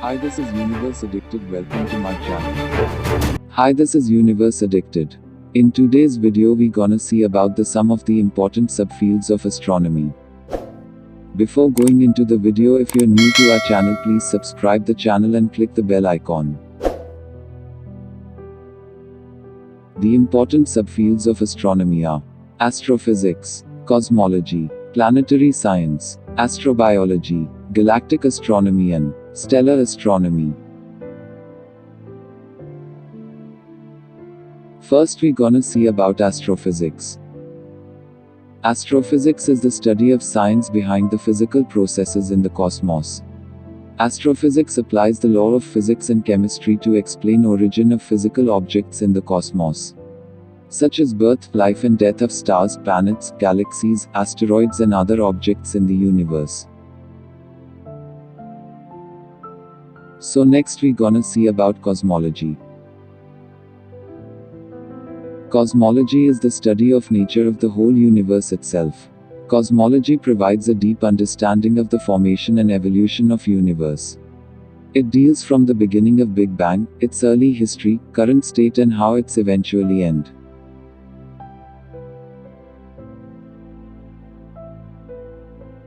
Hi, this is Universe Addicted. Welcome to my channel. Hi, this is Universe Addicted. In today's video, we gonna see about some of the important subfields of astronomy. Before going into the video, if you're new to our channel, please subscribe the channel and click the bell icon. The important subfields of astronomy are astrophysics, cosmology, planetary science, astrobiology, galactic astronomy and stellar astronomy. First we gonna see about astrophysics. Astrophysics is the study of science behind the physical processes in the cosmos. Astrophysics applies the law of physics and chemistry to explain origin of physical objects in the cosmos, such as birth, life and death of stars, planets, galaxies, asteroids and other objects in the universe. So next we gonna see about cosmology. Cosmology is the study of nature of the whole universe itself. Cosmology provides a deep understanding of the formation and evolution of universe. It deals from the beginning of Big Bang, its early history, current state and how it's eventually end.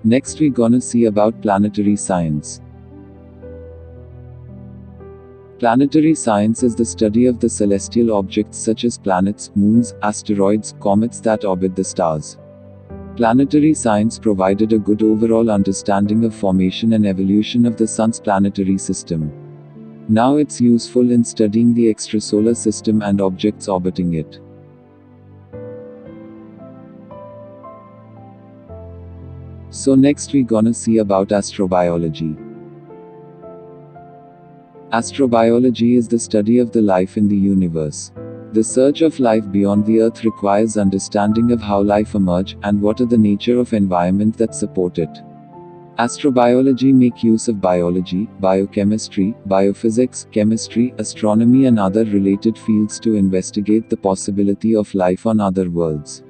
Next we gonna see about planetary science. Planetary science is the study of the celestial objects such as planets, moons, asteroids, comets that orbit the stars. Planetary science provided a good overall understanding of formation and evolution of the Sun's planetary system. Now it's useful in studying the extrasolar system and objects orbiting it. So next we gonna see about astrobiology. Astrobiology is the study of the life in the universe. The search of life beyond the Earth requires understanding of how life emerged and what are the nature of environment that support it. Astrobiology make use of biology, biochemistry, biophysics, chemistry, astronomy and other related fields to investigate the possibility of life on other worlds.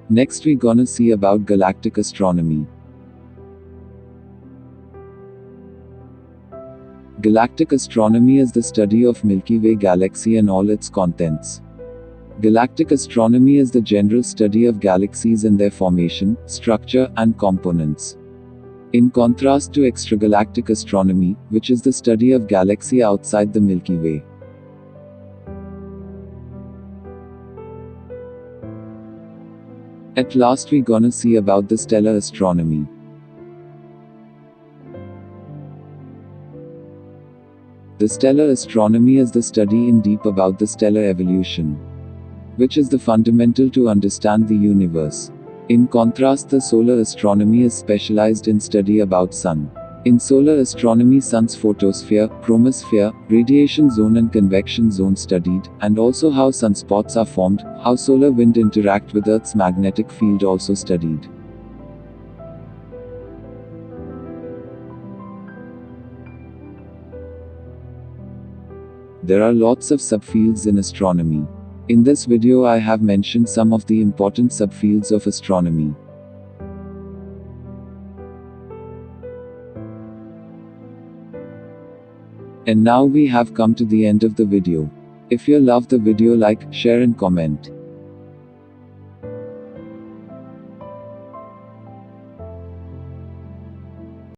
Next we gonna see about galactic astronomy. Galactic astronomy is the study of Milky Way galaxy and all its contents. Galactic astronomy is the general study of galaxies and their formation, structure, and components. In contrast to extragalactic astronomy, which is the study of galaxy outside the Milky Way. At last we gonna see about the stellar astronomy. The stellar astronomy is the study in deep about the stellar evolution, which is the fundamental to understand the universe. In contrast, the solar astronomy is specialized in study about sun. In solar astronomy, sun's photosphere, chromosphere, radiation zone and convection zone studied, and also how sunspots are formed, how solar wind interact with Earth's magnetic field also studied. There are lots of subfields in astronomy. In this video I have mentioned some of the important subfields of astronomy. And now we have come to the end of the video. If you love the video, like, share and comment.